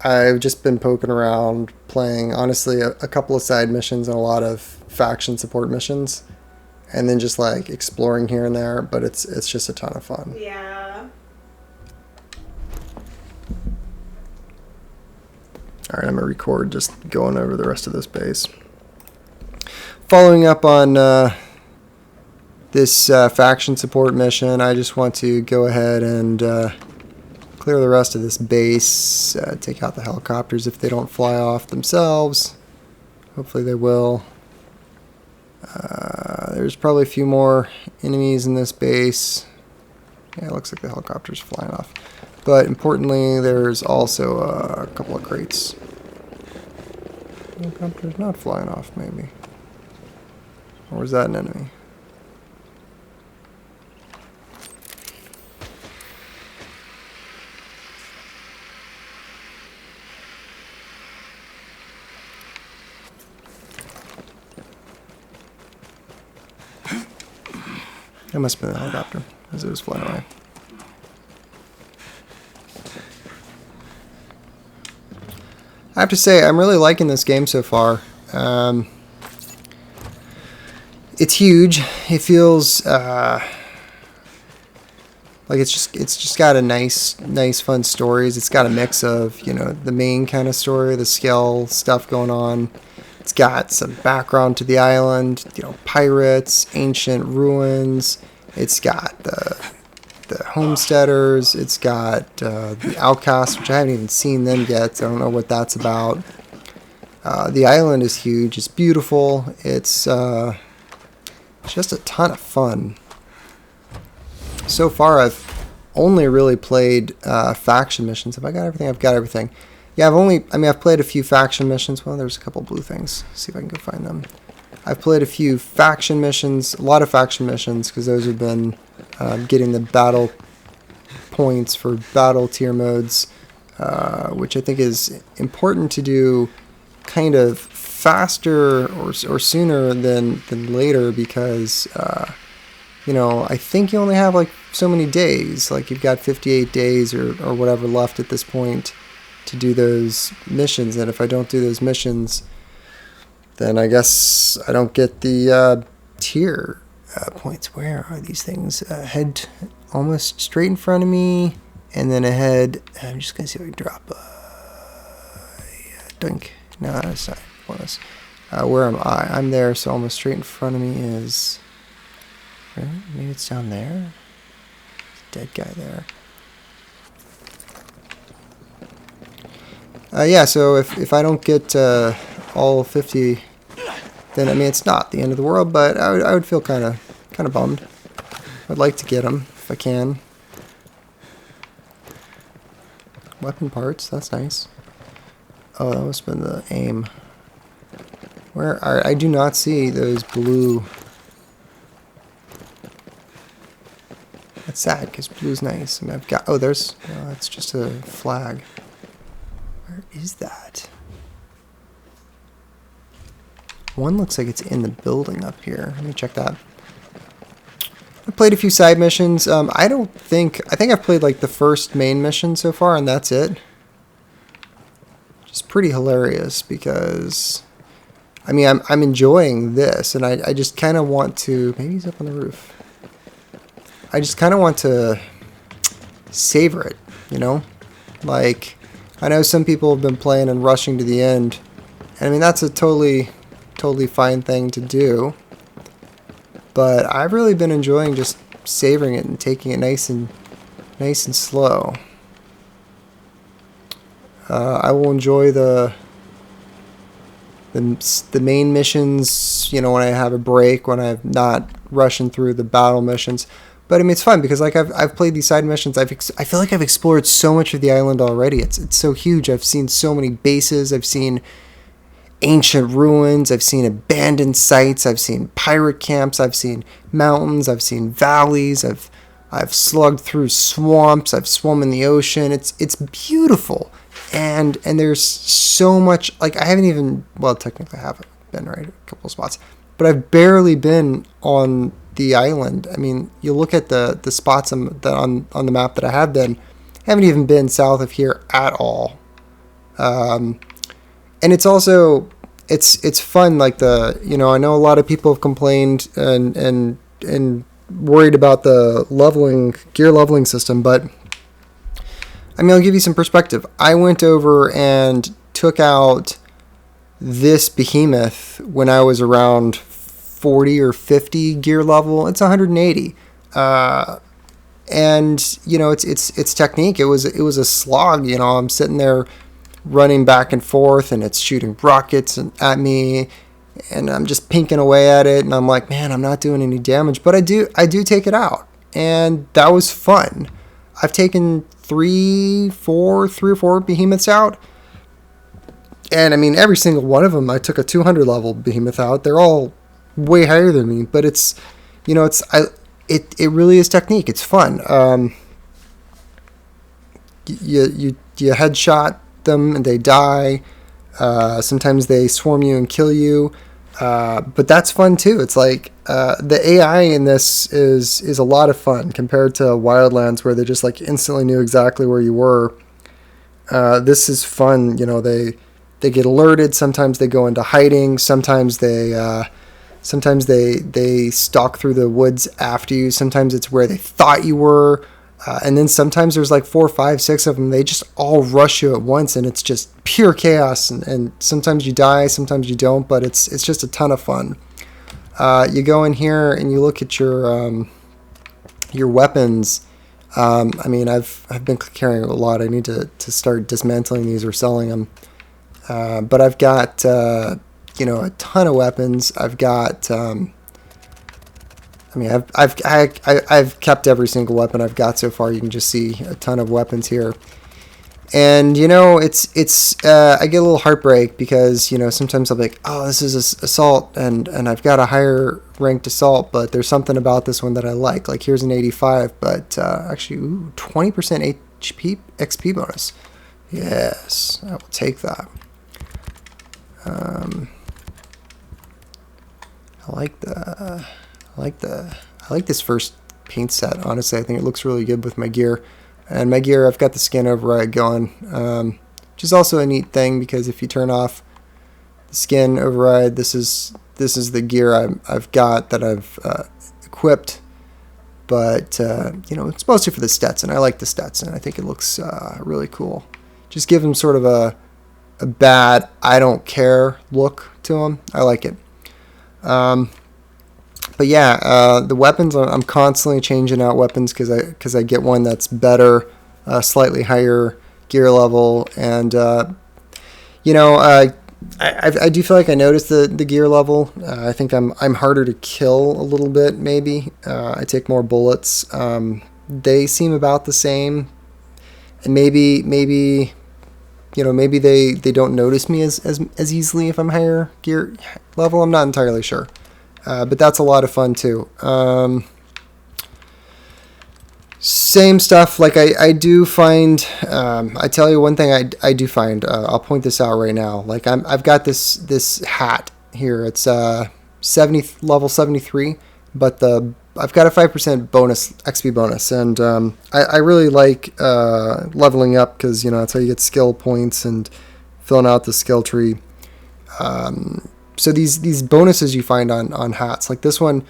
I've just been poking around, playing, honestly, a couple of side missions and a lot of faction support missions, and then just like exploring here and there, but it's just a ton of fun. Yeah. Alright, I'm going to record just going over the rest of this base. Following up on this faction support mission, I just want to go ahead and clear the rest of this base, take out the helicopters if they don't fly off themselves. Hopefully they will. There's probably a few more enemies in this base. Yeah, it looks like the helicopter's flying off. But importantly, there's also a couple of crates. Helicopter's not flying off, maybe. Or was that an enemy? That must have been a helicopter as it was flying away. I have to say, I'm really liking this game so far. It's huge. It feels like it's just got a nice fun stories. It's got a mix of, you know, the main kind of story, the scale stuff going on. It's got some background to the island, you know, pirates, ancient ruins. It's got the homesteaders. It's got the outcasts, which I haven't even seen them yet, so I don't know what that's about. The island is huge. It's beautiful. It's just a ton of fun. So far, I've only really played faction missions. Have I got everything? I've got everything. Yeah, I've played a few faction missions. Well, there's a couple blue things. Let's see if I can go find them. I've played a few faction missions, a lot of faction missions, because those have been getting the battle points for battle tier modes, which I think is important to do kind of faster or sooner than later, because you know, I think you only have like so many days, like you've got 58 days or whatever left at this point to do those missions, and if I don't do those missions, then I guess I don't get the tier points. Where are these things? Head almost straight in front of me, and then ahead. I'm just gonna see if I can drop dunk. No, that's not one of those. Where am I? I'm there, so almost straight in front of me is. Maybe it's down there. Dead guy there. Yeah, so if I don't get all 50, then I mean it's not the end of the world, but I would feel kind of bummed. I'd like to get them if I can. Weapon parts, that's nice. Oh, that must have been the aim. Where are, I do not see those blue. That's sad because blue's nice. I mean, I've got. Oh, there's. No, that's just a flag. Where is that? One looks like it's in the building up here. Let me check that. I played a few side missions. I think I've played like the first main mission so far, and that's it. Which is pretty hilarious because, I mean, I'm enjoying this, and I just kind of want to. Maybe he's up on the roof. I just kind of want to savor it, you know? Like, I know some people have been playing and rushing to the end. And I mean, that's a totally fine thing to do. But I've really been enjoying just savoring it and taking it nice and slow. I will enjoy the main missions, you know, when I have a break, when I'm not rushing through the battle missions. But I mean, it's fun because like I've played these side missions. I feel like I've explored so much of the island already. It's so huge. I've seen so many bases. I've seen ancient ruins. I've seen abandoned sites. I've seen pirate camps. I've seen mountains. I've seen valleys. I've slugged through swamps. I've swum in the ocean. It's beautiful. And there's so much. Like I haven't even. Well, technically I haven't been right a couple of spots, but I've barely been on the island. I mean, you look at the spots on the map that I have been, I haven't even been south of here at all. And it's also it's fun. Like I know a lot of people have complained and worried about the gear leveling system, but I mean, I'll give you some perspective. I went over and took out this behemoth when I was around 40 or 50 gear level. It's 180. And it's technique. It was a slog. I'm sitting there running back and forth, and it's shooting rockets at me, and I'm just pinking away at it, and I'm like, man, I'm not doing any damage, but I do take it out, and that was fun. I've taken three or four behemoths out, and I mean, every single one of them, I took a 200 level behemoth out. They're all way higher than me, but it really is technique. It's fun. You headshot them and they die. Sometimes they swarm you and kill you, but that's fun too. It's like the AI in this is a lot of fun compared to Wildlands, where they just like instantly knew exactly where you were. This is fun. They get alerted. Sometimes they go into hiding. Sometimes they stalk through the woods after you. Sometimes it's where they thought you were. And then sometimes there's like 4, 5, 6 of them. They just all rush you at once, and it's just pure chaos. And sometimes you die, sometimes you don't, but it's just a ton of fun. You go in here and you look at your weapons. I mean, I've been carrying a lot. I need to start dismantling these or selling them. But I've got a ton of weapons. I've got. I've kept every single weapon I've got so far. You can just see a ton of weapons here, and it's I get a little heartbreak because sometimes I'll be like, oh, this is assault, and I've got a higher ranked assault, but there's something about this one that I like. Like here's an 85, but actually 20% XP bonus. Yes, I will take that. I like this first paint set. Honestly, I think it looks really good with my gear. And my gear, I've got the skin override going, which is also a neat thing because if you turn off the skin override, this is the gear I've got that I've equipped. But it's mostly for the Stetson. I like the Stetson. I think it looks really cool. Just give them sort of a bad I don't care look to them. I like it. But yeah, the weapons, I'm constantly changing out weapons because I get one that's better, slightly higher gear level, and I do feel like I noticed the gear level. I think I'm harder to kill a little bit. Maybe I take more bullets. They seem about the same, and maybe they don't notice me as easily if I'm higher gear level. I'm not entirely sure. But that's a lot of fun too. Same stuff. Like I do find. I tell you one thing. I do find. I'll point this out right now. Like I've got this hat here. It's 70 level 73, but I've got a 5% bonus XP bonus, and I really like leveling up because that's how you get skill points and filling out the skill tree. So these bonuses you find on hats, like this one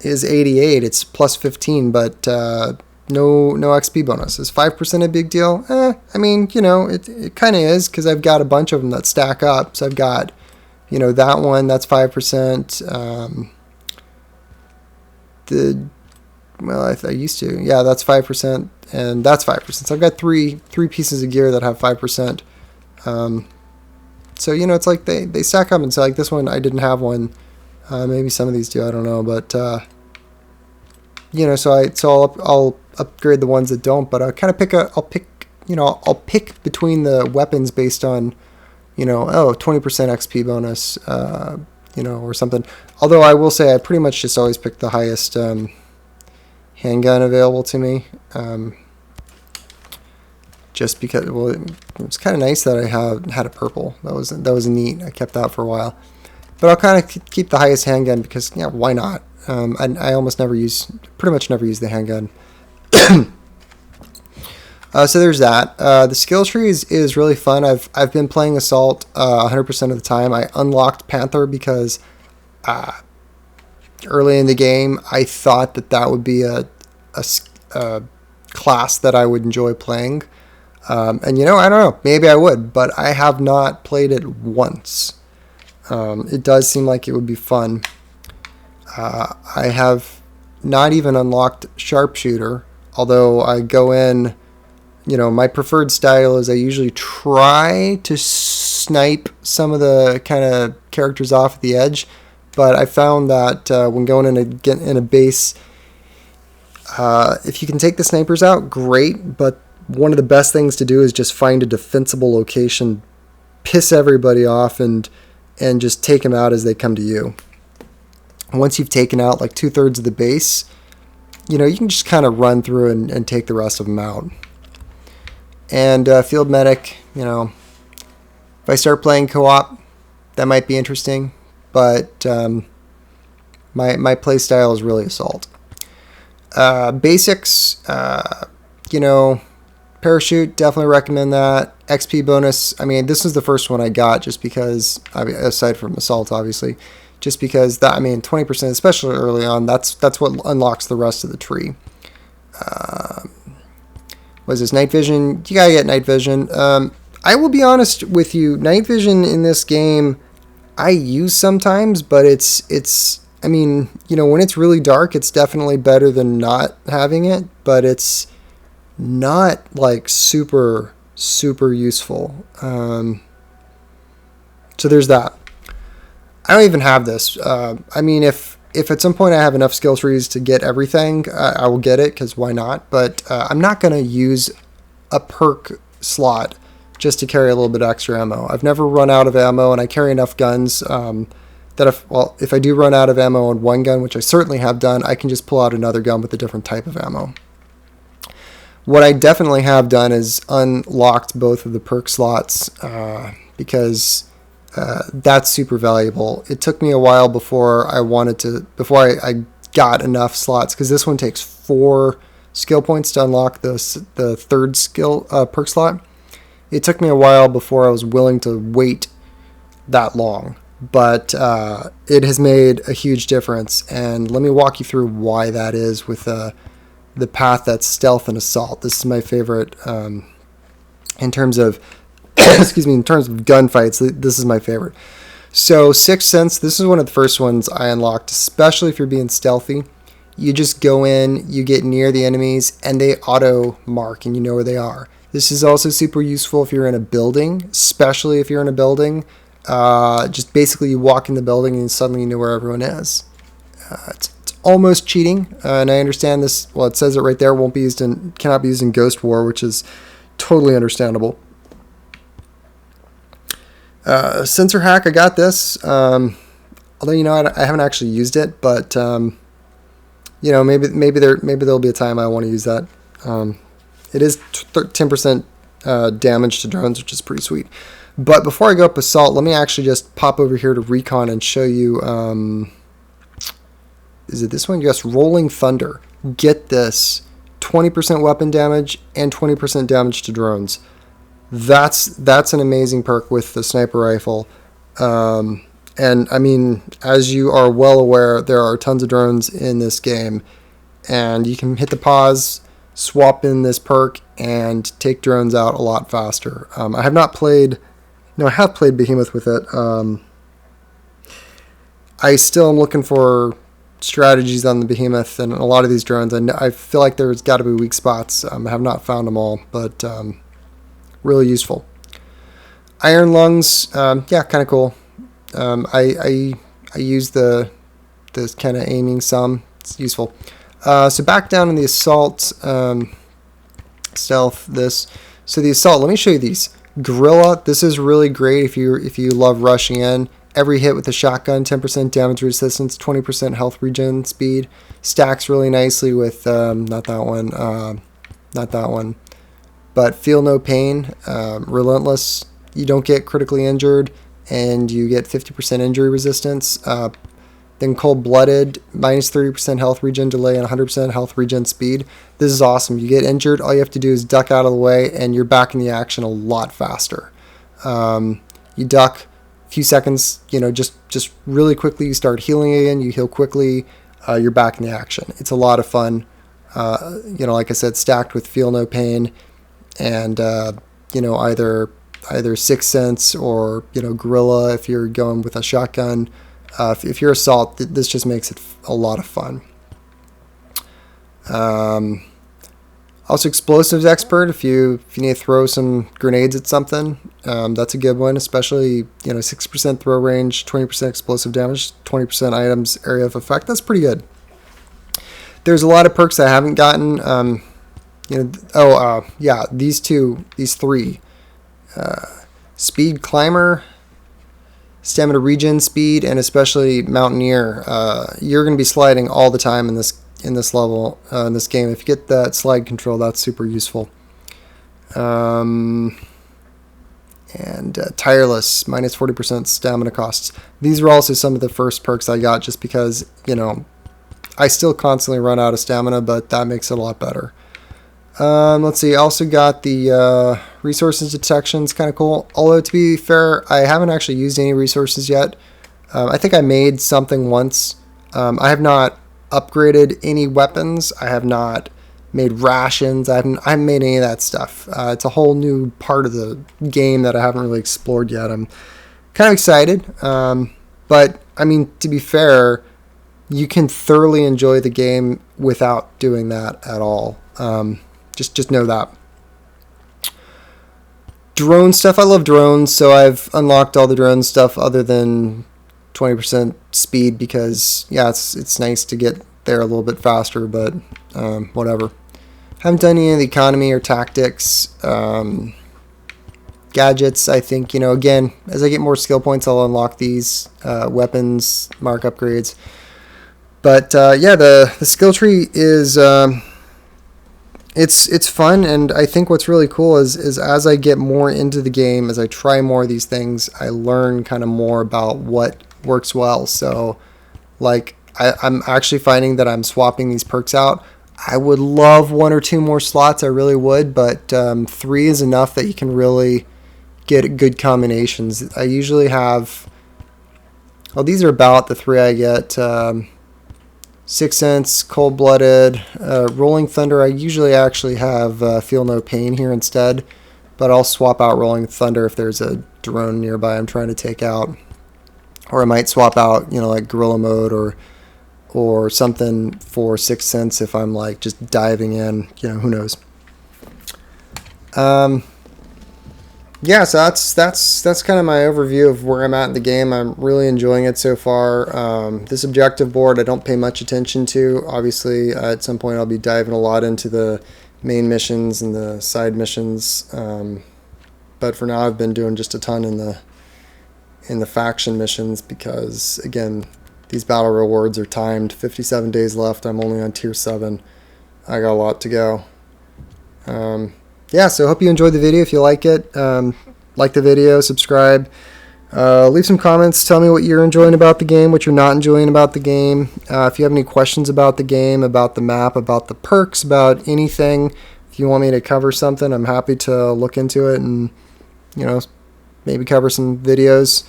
is 88, it's plus 15, but no XP bonus. Is 5% a big deal? I mean, it kind of is because I've got a bunch of them that stack up. So I've got, that one, that's 5%. I used to, yeah, that's 5%, and that's 5%. So I've got three pieces of gear that have 5%. So it's like they stack up, and so like this one I didn't have one. Maybe some of these do, I don't know, but so I'll upgrade the ones that don't, but I'll kind of I'll pick between the weapons based on 20% XP bonus, or something. Although I will say I pretty much just always pick the highest handgun available to me. Just because, it's kind of nice that I had a purple. That was neat. I kept that for a while, but I'll kind of keep the highest handgun because why not? I pretty much never use the handgun. So there's that. The skill tree is really fun. I've been playing Assault 100% of the time. I unlocked Panther because early in the game I thought that would be a class that I would enjoy playing. And I don't know, maybe I would, but I have not played it once. It does seem like it would be fun. I have not even unlocked Sharpshooter, although I go in, my preferred style is I usually try to snipe some of the kind of characters off at the edge, but I found that when going in a base, if you can take the snipers out, great, but one of the best things to do is just find a defensible location, piss everybody off, and just take them out as they come to you. Once you've taken out like 2/3 of the base, you can just kind of run through and take the rest of them out. And Field Medic, if I start playing co-op, that might be interesting, but my play style is really Assault. Basics, Parachute, definitely recommend that. XP bonus, this is the first one I got just because, aside from Assault, obviously, just because that, 20%, especially early on, that's what unlocks the rest of the tree. What is this, Night Vision? You gotta get Night Vision. I will be honest with you, Night Vision in this game, I use sometimes, but it's when it's really dark, it's definitely better than not having it, but it's not like super useful. So there's that. I don't even have this. If at some point I have enough skill trees to get everything, I will get it, because why not? But I'm not going to use a perk slot just to carry a little bit extra ammo. I've never run out of ammo, and I carry enough guns that if I do run out of ammo on one gun, which I certainly have done, I can just pull out another gun with a different type of ammo. What I definitely have done is unlocked both of the perk slots because that's super valuable. It took me a while before I got enough slots, because this one takes 4 skill points to unlock the third skill perk slot. It took me a while before I was willing to wait that long, but it has made a huge difference, and let me walk you through why that is with the path that's Stealth and Assault. This is my favorite in terms of in terms of gunfights. This is my favorite. So Sixth Sense, this is one of the first ones I unlocked, especially if you're being stealthy. You just go in, you get near the enemies, and they auto mark, and you know where they are. This is also super useful if you're in a building, especially if you're in a building. Just basically you walk in the building and suddenly you know where everyone is. It's almost cheating, and I understand this. Well, it says it right there. Cannot be used in Ghost War, which is totally understandable. Sensor hack, I got this. Although I haven't actually used it, but maybe there'll be a time I want to use that. It is 10% damage to drones, which is pretty sweet. But before I go up Assault, let me actually just pop over here to Recon and show you. Is it this one? Yes, Rolling Thunder. Get this. 20% weapon damage and 20% damage to drones. That's an amazing perk with the sniper rifle. And as you are well aware, there are tons of drones in this game, and you can hit the pause, swap in this perk, and take drones out a lot faster. I have not played. No, I have played Behemoth with it. I still am looking for strategies on the Behemoth and a lot of these drones. I feel like there's got to be weak spots. I have not found them all, but really useful. Iron Lungs, kind of cool. I use the kind of aiming some. It's useful. So back down in the Assault, Stealth. So the Assault. Let me show you these. Guerrilla. This is really great if you love rushing in. Every hit with a shotgun, 10% damage resistance, 20% health regen speed. Stacks really nicely with not that one, but Feel No Pain, Relentless. You don't get critically injured, and you get 50% injury resistance. Then Cold-Blooded, minus 30% health regen delay and 100% health regen speed. This is awesome. You get injured, all you have to do is duck out of the way, and you're back in the action a lot faster. You duck a few seconds, just really quickly, you start healing again, you heal quickly, you're back in the action. It's a lot of fun. Like I said, stacked with Feel No Pain and, either Sixth Sense or, Gorilla if you're going with a shotgun. If you're Assault, this just makes it a lot of fun. Also, Explosives Expert, if you need to throw some grenades at something, that's a good one, especially, 6% throw range, 20% explosive damage, 20% items area of effect. That's pretty good. There's a lot of perks I haven't gotten. These three. Speed Climber, Stamina Regen Speed, and especially Mountaineer. You're going to be sliding all the time in this level, in this game. If you get that slide control, that's super useful. And Tireless, minus 40% stamina costs. These are also some of the first perks I got just because, I still constantly run out of stamina, but that makes it a lot better. Let's see, I also got the resources detection. It's kind of cool. Although, to be fair, I haven't actually used any resources yet. I think I made something once. I have not upgraded any weapons. I have not made rations. I haven't made any of that stuff. It's a whole new part of the game that I haven't really explored yet. I'm kind of excited. But, I mean, to be fair, you can thoroughly enjoy the game without doing that at all. Just know that. Drone stuff. I love drones, so I've unlocked all the drone stuff other than 20% speed because, yeah, it's nice to get there a little bit faster, but whatever. Haven't done any of the economy or tactics. Gadgets, I think, again, as I get more skill points, I'll unlock these weapons, mark upgrades. But, the skill tree is... It's fun, and I think what's really cool is as I get more into the game, as I try more of these things, I learn kind of more about what works well. So, like, I'm actually finding that I'm swapping these perks out. I would love 1 or 2 more slots, I really would, but 3 is enough that you can really get good combinations. I usually have... Well, these are about the 3 I get... Sixth Sense, Cold-Blooded, Rolling Thunder. I usually actually have Feel No Pain here instead, but I'll swap out Rolling Thunder if there's a drone nearby I'm trying to take out. Or I might swap out, like Gorilla Mode or something for Sixth Sense if I'm like just diving in, who knows. Yeah, so that's kind of my overview of where I'm at in the game. I'm really enjoying it so far. This objective board I don't pay much attention to. Obviously, at some point I'll be diving a lot into the main missions and the side missions. But for now, I've been doing just a ton in the faction missions because, again, these battle rewards are timed. 57 days left. I'm only on tier 7. I got a lot to go. Yeah, so I hope you enjoyed the video. If you like it, like the video, subscribe, leave some comments. Tell me what you're enjoying about the game, what you're not enjoying about the game. If you have any questions about the game, about the map, about the perks, about anything, if you want me to cover something, I'm happy to look into it and, maybe cover some videos.